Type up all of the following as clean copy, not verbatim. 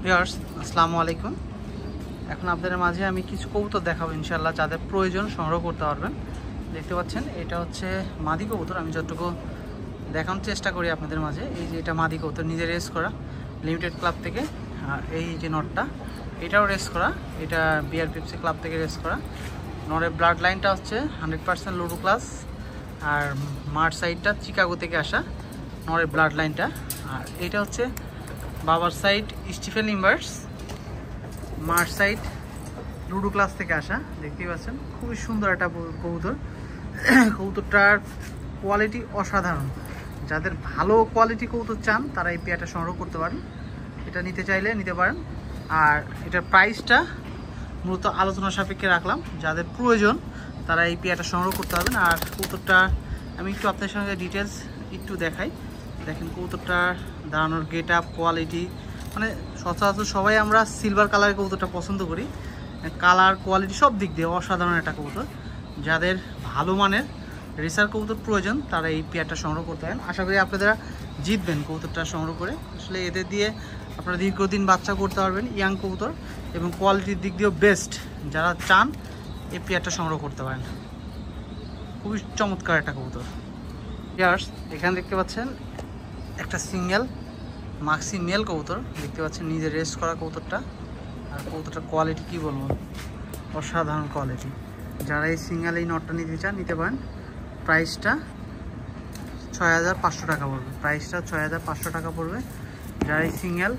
Viewers আসসালামু আলাইকুম। এখন আপনাদের মাঝে আমি কিছু কবুতর দেখাবো ইনশাআল্লাহ, যাদের প্রয়োজন সংগ্রহ করতে পারবেন। দেখতে পাচ্ছেন এটা হচ্ছে মাদি কবুতর। আমি যতটুকু দেখানোর চেষ্টা করি আপনাদের মাঝে, এই যে এটা মাদি কবুতর, নিজে রেস করা লিমিটেড ক্লাব থেকে। আর এই যে নটটা, এটাও রেস করা, এটা বিআরপিএফসি ক্লাব থেকে রেস করা। নরের ব্লাড লাইনটা হচ্ছে 100% লুডু ক্লাস, আর মার সাইডটা চিকাগো থেকে আসা নরের ব্লাড লাইনটা। আর এটা হচ্ছে বাবার সাইড স্টিফেন ইনভার্স, মার সাইড লুডো ক্লাস থেকে আসা। দেখতেই পাচ্ছেন খুবই সুন্দর একটা কবুতর। কবুতরটার কোয়ালিটি অসাধারণ। যাদের ভালো কোয়ালিটি কবুতর চান তারা এই পেয়ারটা সংগ্রহ করতে পারেন। এটা নিতে চাইলে নিতে পারেন। আর এটার প্রাইসটা মূলত আলোচনা সাপেক্ষে রাখলাম, যাদের প্রয়োজন তারা এই পেয়ারটা সংগ্রহ করতে পারবেন। আর কবুতরটা আমি একটু আপনাদের সঙ্গে ডিটেলস একটু দেখাই। দেখেন কবুতরটার দাঁড়ানোর গেট আপ, কোয়ালিটি, মানে সচরাচর সবাই আমরা সিলভার কালারের কবুতরটা পছন্দ করি। কালার, কোয়ালিটি সব দিক দিয়ে অসাধারণ একটা কবুতর। যাদের ভালো মানের রেসার কবুতর প্রয়োজন তারা এই পেয়ারটা সংগ্রহ করতে পারেন। আশা করি আপনারা জিতবেন কবুতরটা সংগ্রহ করে। আসলে এদের দিয়ে আপনারা দীর্ঘদিন বাচ্চা করতে পারবেন, ইয়াং কবুতর, এবং কোয়ালিটির দিক দিয়েও বেস্ট। যারা চান এই পেয়ারটা সংগ্রহ করতে পারেন। খুবই চমৎকার একটা কবুতর। এখানে দেখতে পাচ্ছেন একটা সিঙ্গেল মাক্সি মেল কবুতর, দেখতে পাচ্ছেন নিজে রেস্ট করা কবুতরটা। আর কবুতরটার কোয়ালিটি কি বলবো, অসাধারণ কোয়ালিটি। যারা এই সিঙ্গেল এই নটটা নিতে চান নিতে পারেন। প্রাইসটা 6500 টাকা পড়বে। প্রাইসটা 6500 টাকা পড়বে। যারা এই সিঙ্গেল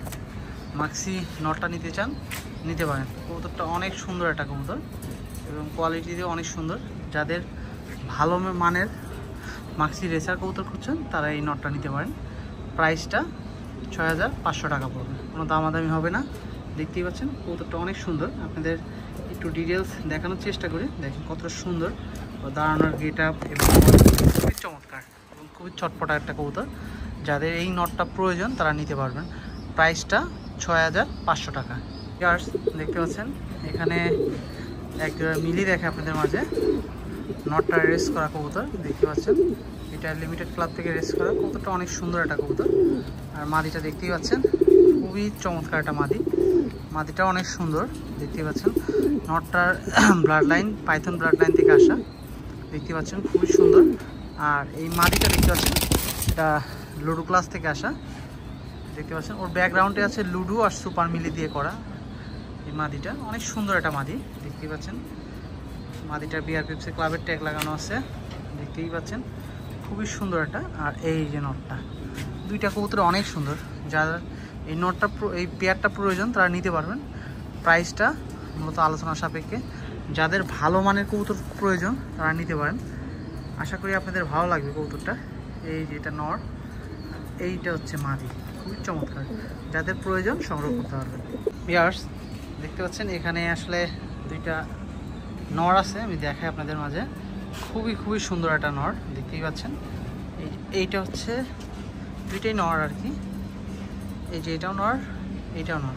মাক্সি নটটা নিতে চান নিতে পারেন। কবুতরটা অনেক সুন্দর একটা কবুতর এবং কোয়ালিটি দিয়ে অনেক সুন্দর। যাদের ভালো মানের মাক্সি রেসার কবুতর খুঁজছেন তারা এই নটটা নিতে পারেন। প্রাইসটা 6500 টাকা পড়বে, কোনো দামাদামি হবে না। দেখতেই পাচ্ছেন কবুতরটা অনেক সুন্দর। আপনাদের একটু ডিটেলস দেখানোর চেষ্টা করি। দেখেন কতটা সুন্দর দাঁড়ানোর গেট আপ এবং খুবই চমৎকার এবং খুবই চটপটা একটা কবুতর। যাদের এই নটটা প্রয়োজন তারা নিতে পারবেন। প্রাইসটা 6500 টাকা। ইয়ার্স দেখতে পাচ্ছেন এখানে এক মিলি দেখে আপনাদের মাঝে নটটা রেস করা কবুতর। দেখতে পাচ্ছেন এটা লিমিটেড ক্লাব থেকে রেস করা কবুতরটা অনেক সুন্দর একটা কবুতর। আর মাদিটা দেখতেই পাচ্ছেন খুবই চমৎকার একটা মাদি। মাদিটা অনেক সুন্দর, দেখতেই পাচ্ছেন। নটটার blood line python blood line থেকে আসা, দেখতে পাচ্ছেন খুবই সুন্দর। আর এই মাদিটা দেখতে পাচ্ছেন এটা লুডো ক্লাস থেকে আসা, দেখতে পাচ্ছেন। ওর ব্যাকগ্রাউন্ডে আছে লুডো আর সুপার মিলি দিয়ে করা। এই মাদিটা অনেক সুন্দর একটা মাদি, দেখতেই পাচ্ছেন। মাদিটার বিআরপিএফসি ক্লাবের ট্যাগ লাগানো আছে, দেখতেই পাচ্ছেন খুবই সুন্দর একটা। আর এই যে নটটা, দুইটা কবুতর অনেক সুন্দর। যারা এই নটটা এই পেয়ারটা প্রয়োজন তারা নিতে পারবেন। প্রাইসটা মূলত আলোচনা সাপেক্ষে। যাদের ভালো মানের কবুতর প্রয়োজন তারা নিতে পারেন। আশা করি আপনাদের ভালো লাগবে কবুতরটা। এই যে এটা নর, এইটা হচ্ছে মাদি, খুবই চমৎকার। যাদের প্রয়োজন সংগ্রহ করতে পারবেন। ভিউয়ার্স দেখতে পাচ্ছেন এখানে আসলে দুইটা নর আছে, আমি দেখাই আপনাদের মাঝে। খুবই সুন্দর একটা নর, দেখতেই পাচ্ছেন। এইটা হচ্ছে দুইটাই নর আর কি। এই যে এটাও নর, এইটাও নর।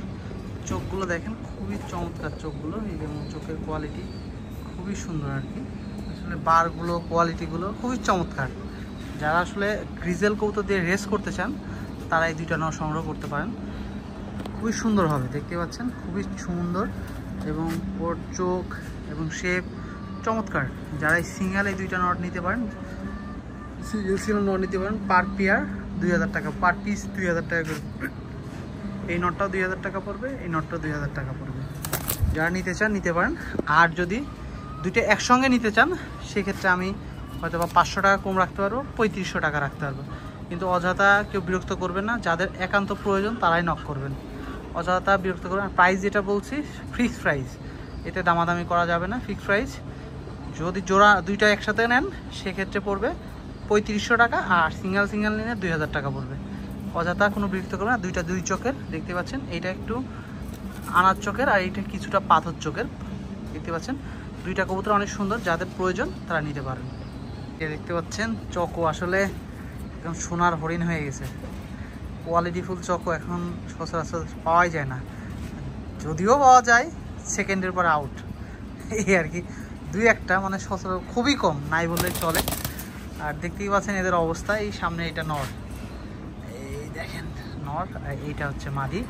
চোখগুলো দেখেন খুবই চমৎকার চোখগুলো, এবং চোখের কোয়ালিটি খুবই সুন্দর আর কি। আসলে বারগুলো, কোয়ালিটিগুলো খুবই চমৎকার। যারা আসলে গ্রিজেল কবুতর দিয়ে রেস করতে চান তারা এই দুইটা নর সংগ্রহ করতে পারেন। খুবই সুন্দর হবে, দেখতে পাচ্ছেন খুবই সুন্দর, এবং ওর চোখ এবং শেপ চমৎকার। যারা এই সিঙ্গেল এই দুইটা নট নিতে পারেন, সিঙ্গেল নট নিতে পারেন। পার পেয়ার 2000 টাকা, পার পিস 2000 টাকা করে। এই নটটাও 2000 টাকা পড়বে, এই নটটাও 2000 টাকা পড়বে। যারা নিতে চান নিতে পারেন। আর যদি দুইটা একসঙ্গে নিতে চান সেক্ষেত্রে আমি হয়তো বা 500 টাকা কম রাখতে পারবো, 3500 টাকা রাখতে পারবো। কিন্তু অযথা কেউ বিরক্ত করবেন না, যাদের একান্ত প্রয়োজন তারাই নক করবেন, অযথা বিরক্ত করবেন। প্রাইস যেটা বলছি ফিক্সড প্রাইস, এতে দামাদামি করা যাবে না, ফিক্সড প্রাইস। যদি জোড়া দুইটা একসাথে নেন সেক্ষেত্রে পড়বে 3500 টাকা, আর সিঙ্গেল নিলে 2000 টাকা পড়বে। অযথা কোনো বিরক্ত করবে না। দুইটা দুই চোখের, দেখতে পাচ্ছেন। এইটা একটু আনার চোখের আর এইটা কিছুটা পাথর চোখের, দেখতে পাচ্ছেন। দুইটা কবুতর অনেক সুন্দর, যাদের প্রয়োজন তারা নিতে পারেন। দেখতে পাচ্ছেন চকো আসলে একদম সোনার হরিণ হয়ে গেছে। কোয়ালিটিফুল চকো এখন সচরাচর পাওয়াই যায় না, যদিও পাওয়া যায় সেকেন্ডের পর আউট, এই আর কি। দুই একটা, মানে সচরাচর খুবই কম, নাই বললেই চলে। আর দেখতেই পাচ্ছেন এদের অবস্থা। এই সামনে এটা নর, এই দেখেন নর, আর এইটা হচ্ছে মাদি।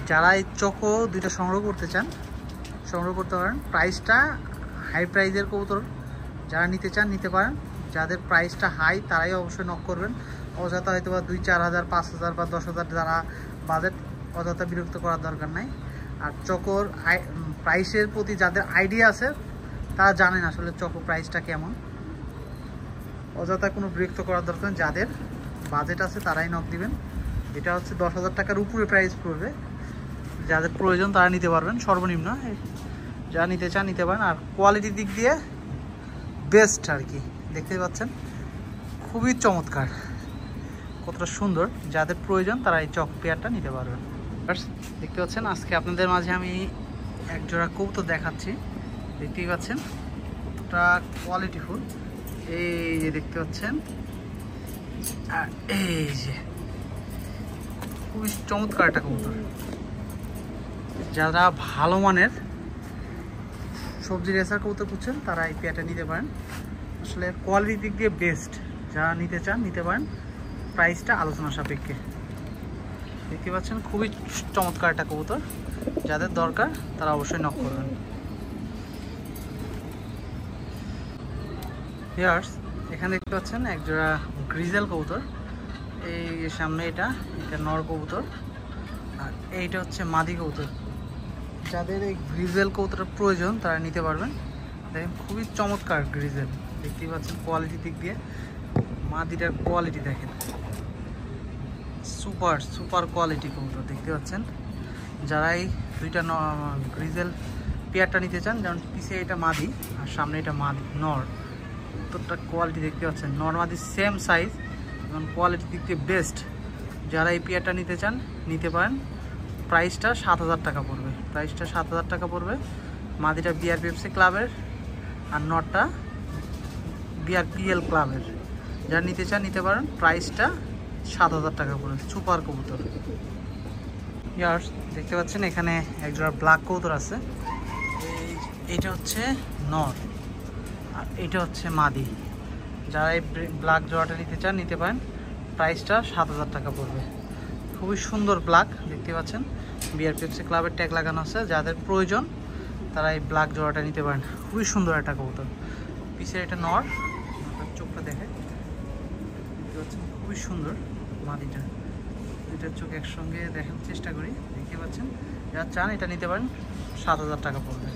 যারা এই চকো দুইটা সংগ্রহ করতে চান সংগ্রহ করতে পারেন। প্রাইসটা হাই প্রাইজের কবুতর, যারা নিতে চান নিতে পারেন। যাদের প্রাইসটা হাই তারাই অবশ্যই নক করবেন। অযথা হয়তো বা 2-4 হাজার 5 হাজার বা 10 হাজার যারা বাজেট, অযথা বিরক্ত করার দরকার নাই। আর চকোর প্রাইসের প্রতি যাদের আইডিয়া আছে তারা জানেন আসলে চকো প্রাইসটা কেমন। অযথা কোনো বিরক্ত করার দরকার নেই, যাদের বাজেট আছে তারাই নক দিবেন। এটা হচ্ছে 10,000 টাকার উপরে প্রাইস পড়বে। যাদের প্রয়োজন তারা নিতে পারবেন, সর্বনিম্ন যারা নিতে চান নিতে পারেন। আর কোয়ালিটির দিক দিয়ে বেস্ট আর কি, দেখতেই পাচ্ছেন খুবই চমৎকার, কতটা সুন্দর। যাদের প্রয়োজন তারা এই চক পেয়ারটা নিতে পারবেন। দেখতে পাচ্ছেন আজকে আপনাদের মাঝে আমি এক জোড়া কবুতর দেখাচ্ছি। দেখতেই পাচ্ছেন কতটা কোয়ালিটিফুল। এই যে দেখতে পাচ্ছেন, আর এই যে খুবই চমৎকার একটা কবুতর। যারা ভালো মানের সবজি রেসার কবুতর খুঁজছেন তারা এই পেয়ারটা নিতে পারেন। আসলে কোয়ালিটির দিক দিয়ে বেস্ট, যারা নিতে চান নিতে পারেন। প্রাইসটা আলোচনা সাপেক্ষে। দেখতে পাচ্ছেন খুবই চমৎকার একটা কবুতর, যাদের দরকার তারা অবশ্যই নক করবেন। ভিউয়ার্স, এখানে দেখতে পাচ্ছেন একজোড়া গ্রিজেল কবুতর। এই সামনে এটা নর কবুতর, আর এইটা হচ্ছে মাদি কবুতর। যাদের এই গ্রিজেল কবুতরের প্রয়োজন তারা নিতে পারবেন। দেখেন খুবই চমৎকার গ্রিজেল, দেখতেই পাচ্ছেন কোয়ালিটির দিক দিয়ে। মাদিটার কোয়ালিটি দেখেন, সুপার কোয়ালিটি কবুতর দেখতে পাচ্ছেন। যারা এই দুইটা গ্রিজেল পেয়ারটা নিতে চান, যেমন পিছিয়ে এটা মাদি আর সামনে এটা মাদি নর, কতটা কোয়ালিটি দেখতে পাচ্ছেন। নর মাদি সেম সাইজ এবং কোয়ালিটির দিক দিয়ে বেস্ট। যারা এই পেয়ারটা নিতে চান নিতে পারেন। প্রাইসটা 7,000 টাকা পড়বে। প্রাইসটা 7,000 টাকা পড়বে। মাদিটা বিআরপিএফসি ক্লাবের আর নটটা বিআরপিএল ক্লাবের। যারা নিতে চান নিতে পারেন। প্রাইসটা 7,000 টাকা পড়বে। সুপার কবুতর। ইয়ার্স, দেখতে পাচ্ছেন এখানে একজোড়া ব্ল্যাক কবুতর আছে। এইটা হচ্ছে নর আর এটা হচ্ছে মাদি। যারা এই ব্ল্যাক জোড়াটা নিতে চান নিতে পারেন। প্রাইসটা 7,000 টাকা পড়বে। খুবই সুন্দর ব্ল্যাক, দেখতে পাচ্ছেন বিআরপিএফসি ক্লাবের ট্যাগ লাগানো আছে। যাদের প্রয়োজন তারা এই ব্ল্যাক জোড়াটা নিতে পারেন। খুবই সুন্দর একটা কবুতর। পিছের এটা নর, চোখটা দেখে দেখতে পাচ্ছেন খুবই সুন্দর। মাদিটা দুইটার চোখ একসঙ্গে দেখার চেষ্টা করি, দেখতে পাচ্ছেন। যারা চান এটা নিতে পারেন। 7,000 টাকা পড়বে।